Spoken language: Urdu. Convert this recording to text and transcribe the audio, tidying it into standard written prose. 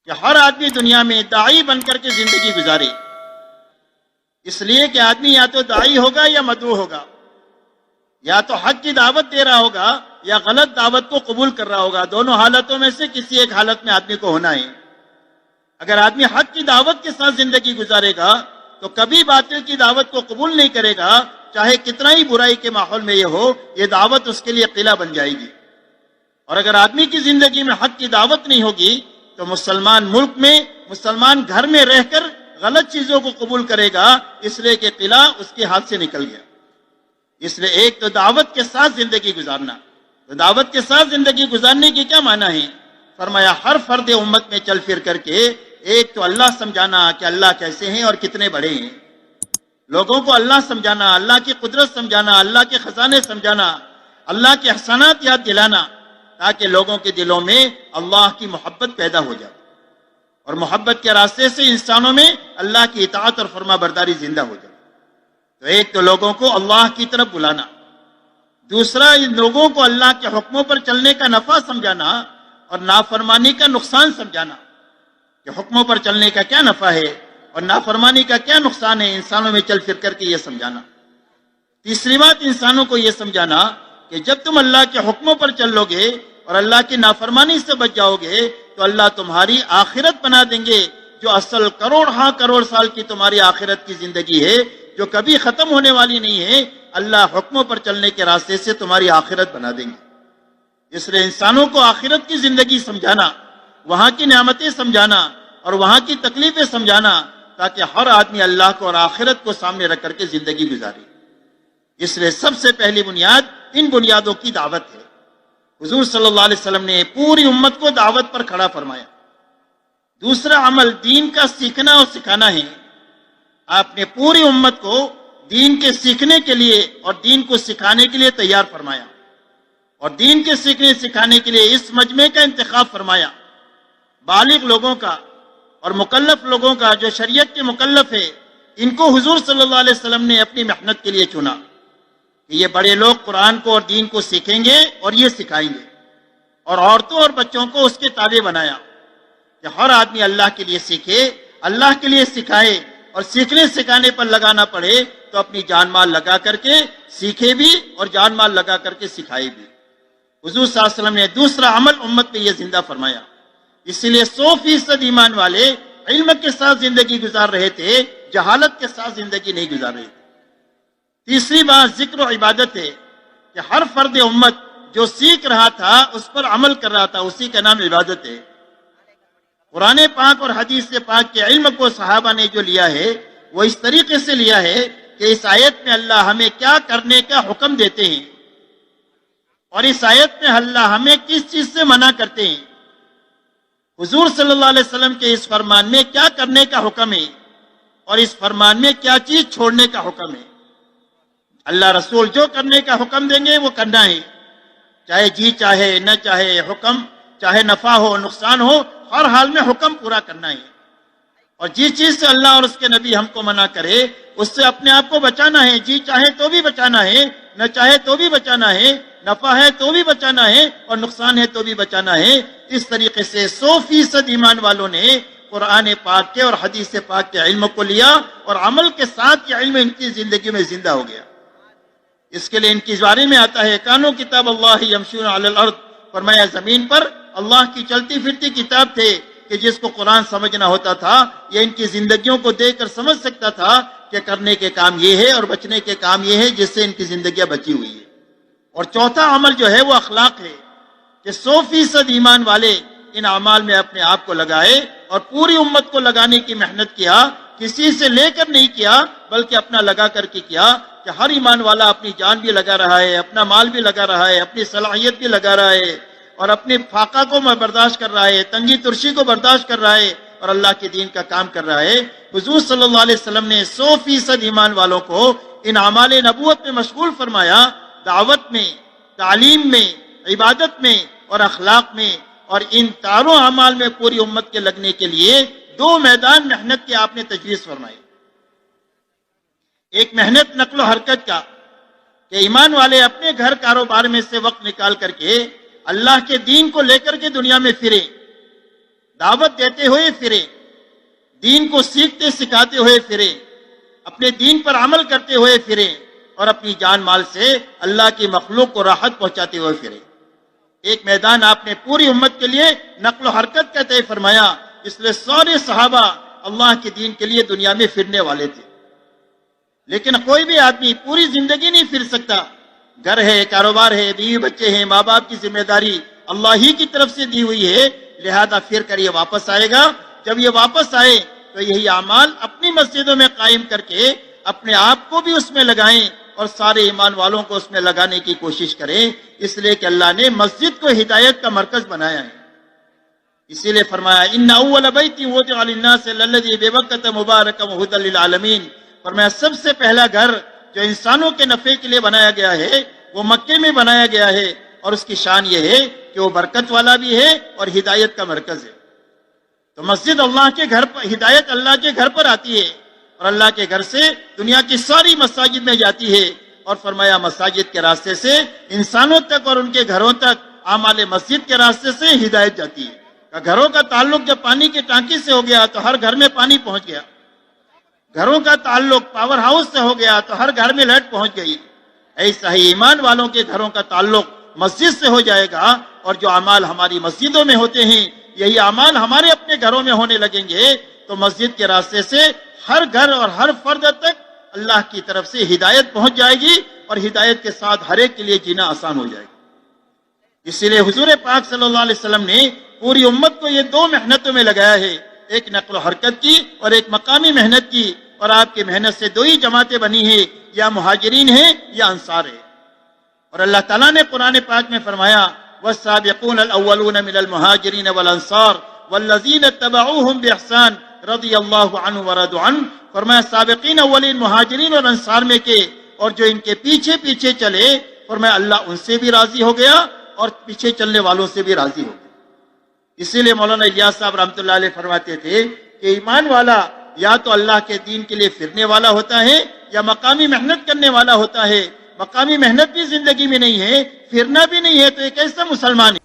کہ ہر آدمی دنیا میں داعی بن کر کے زندگی گزارے، اس لیے کہ آدمی یا تو داعی ہوگا یا مدعو ہوگا، یا تو حق کی دعوت دے رہا ہوگا یا غلط دعوت کو قبول کر رہا ہوگا۔ دونوں حالتوں میں سے کسی ایک حالت میں آدمی کو ہونا ہے۔ اگر آدمی حق کی دعوت کے ساتھ زندگی گزارے گا تو کبھی باطل کی دعوت کو قبول نہیں کرے گا، چاہے کتنا ہی برائی کے ماحول میں یہ ہو، یہ دعوت اس کے لیے قلعہ بن جائے گی۔ اور اگر آدمی کی زندگی میں حق کی دعوت نہیں ہوگی تو مسلمان ملک میں، مسلمان گھر میں رہ کر غلط چیزوں کو قبول کرے گا، اس لیے کہ قلعہ اس کے ہاتھ سے نکل گیا۔ اس لیے ایک تو دعوت کے ساتھ زندگی گزارنا، تو دعوت کے ساتھ زندگی گزارنے کی کیا معنی ہے؟ فرمایا ہر فرد امت میں چل پھر کر کے ایک تو اللہ سمجھانا کہ اللہ کیسے ہیں اور کتنے بڑے ہیں، لوگوں کو اللہ سمجھانا، اللہ کی قدرت سمجھانا، اللہ کے خزانے سمجھانا، اللہ کے احسانات یاد دلانا، تاکہ لوگوں کے دلوں میں اللہ کی محبت پیدا ہو جائے، اور محبت کے راستے سے انسانوں میں اللہ کی اطاعت اور فرما برداری زندہ ہو جائے۔ تو ایک تو لوگوں کو اللہ کی طرف بلانا، دوسرا ان لوگوں کو اللہ کے حکموں پر چلنے کا نفع سمجھانا اور نافرمانی کا نقصان سمجھانا، کہ حکموں پر چلنے کا کیا نفع ہے اور نافرمانی کا کیا نقصان ہے، انسانوں میں چل پھر کر کے یہ سمجھانا۔ تیسری بات انسانوں کو یہ سمجھانا کہ جب تم اللہ کے حکموں پر چلو گے اور اللہ کی نافرمانی سے بچ جاؤ گے تو اللہ تمہاری آخرت بنا دیں گے، جو اصل کروڑ سال کی تمہاری آخرت کی زندگی ہے، جو کبھی ختم ہونے والی نہیں ہے، اللہ حکموں پر چلنے کے راستے سے تمہاری آخرت بنا دیں گے۔ اس لیے انسانوں کو آخرت کی زندگی سمجھانا، وہاں کی نعمتیں سمجھانا اور وہاں کی تکلیفیں سمجھانا، تاکہ ہر آدمی اللہ کو اور آخرت کو سامنے رکھ کر کے زندگی گزارے۔ اس لیے سب سے پہلی بنیاد ان بنیادوں کی دعوت ہے۔ حضور صلی اللہ علیہ وسلم نے پوری امت کو دعوت پر کھڑا فرمایا۔ دوسرا عمل دین کا سیکھنا اور سکھانا ہے۔ آپ نے پوری امت کو دین کے سیکھنے کے لیے اور دین کو سکھانے کے لیے تیار فرمایا، اور دین کے سیکھنے سکھانے کے لیے اس مجمع کا انتخاب فرمایا، بالغ لوگوں کا اور مکلف لوگوں کا، جو شریعت کے مکلف ہے، ان کو حضور صلی اللہ علیہ وسلم نے اپنی محنت کے لیے چنا کہ یہ بڑے لوگ قرآن کو اور دین کو سیکھیں گے اور یہ سکھائیں گے، اور عورتوں اور بچوں کو اس کے تابع بنایا کہ ہر آدمی اللہ کے لیے سیکھے، اللہ کے لیے سکھائے، اور سیکھنے سکھانے پر لگانا پڑے تو اپنی جان مال لگا کر کے سیکھے بھی اور جان مال لگا کر کے سکھائے بھی۔ حضور صلی اللہ علیہ وسلم نے دوسرا عمل امت میں یہ زندہ فرمایا۔ اسی لیے 100% ایمان والے علم کے ساتھ زندگی گزار رہے تھے، جہالت کے ساتھ زندگی نہیں گزار رہے تھے۔ تیسری بات ذکر و عبادت ہے کہ ہر فرد امت جو سیکھ رہا تھا اس پر عمل کر رہا تھا، اسی کا نام عبادت ہے۔ قرآن پاک اور حدیث پاک کے علم کو صحابہ نے جو لیا ہے وہ اس طریقے سے لیا ہے کہ اس آیت میں اللہ ہمیں کیا کرنے کا حکم دیتے ہیں اور اس آیت میں اللہ ہمیں کس چیز سے منع کرتے ہیں، حضور صلی اللہ علیہ وسلم کے اس فرمان میں کیا کرنے کا حکم ہے اور اس فرمان میں کیا چیز چھوڑنے کا حکم ہے۔ اللہ رسول جو کرنے کا حکم دیں گے وہ کرنا ہے، چاہے جی چاہے نہ چاہے، حکم چاہے نفع ہو نقصان ہو، ہر حال میں حکم پورا کرنا ہے۔ اور جس چیز سے اللہ اور اس کے نبی ہم کو منع کرے اس سے اپنے آپ کو بچانا ہے، جی چاہے تو بھی بچانا ہے، نہ چاہے تو بھی بچانا ہے، نفع ہے تو بھی بچانا ہے اور نقصان ہے تو بھی بچانا ہے۔ اس طریقے سے 100% ایمان والوں نے قرآن پاک کے اور حدیث پاک کے علم کو لیا اور عمل کے ساتھ یہ علم ان کی زندگی میں زندہ ہو گیا۔ اس کے لیے ان کی بارے میں آتا ہے کانو کتاب اللہ یمشون علی الارض، فرمایا زمین پر اللہ کی چلتی پھرتی کتاب تھے کہ جس کو قرآن سمجھنا ہوتا تھا یہ ان کی زندگیوں کو دیکھ کر سمجھ سکتا تھا کہ کرنے کے کام یہ ہے اور بچنے کے کام یہ ہے، جس سے ان کی زندگیاں بچی ہوئی ہے۔ اور چوتھا عمل جو ہے وہ اخلاق ہے کہ 100% ایمان والے ان اعمال میں اپنے آپ کو لگائے اور پوری امت کو لگانے کی محنت کیا، کسی سے لے کر نہیں کیا بلکہ اپنا لگا کر کے کیا، کہ ہر ایمان والا اپنی جان بھی لگا رہا ہے، اپنا مال بھی لگا رہا ہے، اپنی صلاحیت بھی لگا رہا ہے، اور اپنے فاقہ کو برداشت کر رہا ہے، تنگی ترشی کو برداشت کر رہا ہے اور اللہ کے دین کا کام کر رہا ہے۔ حضور صلی اللہ علیہ وسلم نے 100% ایمان والوں کو ان اعمال نبوت میں مشغول فرمایا، دعوت میں، تعلیم میں، عبادت میں اور اخلاق میں، اور ان چاروں اعمال میں پوری امت کے لگنے کے لیے 2 میدان محنت کے آپ نے تجویز فرمائے۔ ایک محنت نقل و حرکت کا کہ ایمان والے اپنے گھر کاروبار میں سے وقت نکال کر کے اللہ کے دین کو لے کر کے دنیا میں پھرے، دعوت دیتے ہوئے پھرے، دین کو سیکھتے سکھاتے ہوئے پھرے، اپنے دین پر عمل کرتے ہوئے پھرے، اور اپنی جان مال سے اللہ کی مخلوق کو راحت پہنچاتے ہوئے پھرے۔ ایک میدان آپ نے پوری امت کے لیے نقل و حرکت کا طے فرمایا، اس لیے سارے صحابہ اللہ کے دین کے لیے دنیا میں پھرنے والے تھے۔ لیکن کوئی بھی آدمی پوری زندگی نہیں پھر سکتا، گھر ہے، کاروبار ہے، بیوی بچے ہیں، ماں باپ کی ذمہ داری اللہ ہی کی طرف سے دی ہوئی ہے، لہذا پھر کر یہ واپس آئے گا۔ جب یہ واپس آئے تو یہی اعمال اپنی مسجدوں میں قائم کر کے اپنے آپ کو بھی اس میں لگائیں اور سارے ایمان والوں کو اس میں لگانے کی کوشش کریں، اس لیے کہ اللہ نے مسجد کو ہدایت کا مرکز بنایا ہے۔ اسی لیے فرمایا ان اول بیت وضع للناس الذی ببکۃ مبارکا وہدی للعالمین، فرمایا سب سے پہلا گھر جو انسانوں کے نفع کے لیے بنایا گیا ہے وہ مکے میں بنایا گیا ہے، اور اس کی شان یہ ہے کہ وہ برکت والا بھی ہے اور ہدایت کا مرکز ہے۔ تو مسجد اللہ کے گھر پر، ہدایت اللہ کے گھر پر آتی ہے، اور اللہ کے گھر سے دنیا کی ساری مساجد میں جاتی ہے، اور فرمایا مساجد کے راستے سے انسانوں تک اور ان کے گھروں تک اعمال مسجد کے راستے سے ہدایت جاتی ہے۔ گھروں کا تعلق جب پانی کی ٹانکی سے ہو گیا تو ہر گھر میں پانی پہنچ گیا، گھروں کا تعلق پاور ہاؤس سے ہو گیا تو ہر گھر میں لائٹ پہنچ گئی۔ ایسا ہی ایمان والوں کے گھروں کا تعلق مسجد سے ہو جائے گا، اور جو اعمال ہماری مسجدوں میں ہوتے ہیں یہی اعمال ہمارے اپنے گھروں میں ہونے لگیں گے، تو مسجد کے راستے سے ہر گھر اور ہر فرد تک اللہ کی طرف سے ہدایت پہنچ جائے گی، اور ہدایت کے ساتھ ہر ایک کے لیے جینا آسان ہو جائے گا۔ اسی لیے حضور پاک صلی اللہ علیہ وسلم نے پوری امت کو یہ دو محنتوں میں لگایا ہے، ایک نقل و حرکت کی اور ایک مقامی محنت کی، اور آپ کی محنت سے دو ہی جماعتیں بنی ہیں، یا مہاجرین ہیں یا انصار ہیں۔ اور اللہ تعالیٰ نے قرآن پاک میں فرمایا والسابقون الاولون من المہاجرین والانصار والذین اتبعوهم باحسان رضی اللہ عنہ ورضوا عنہ، فرمایا سابقین اولین مہاجرین اور انصار میں کے، اور جو ان کے پیچھے پیچھے چلے، فرمایا اللہ ان سے بھی راضی ہو گیا اور پیچھے چلنے والوں سے بھی راضی ہو گیا۔ اسی لیے مولانا الیاس صاحب رحمۃ اللہ علیہ فرماتے تھے کہ ایمان والا یا تو اللہ کے دین کے لیے پھرنے والا ہوتا ہے یا مقامی محنت کرنے والا ہوتا ہے۔ مقامی محنت بھی زندگی میں نہیں ہے، پھرنا بھی نہیں ہے، تو ایک ایسا مسلمان ہے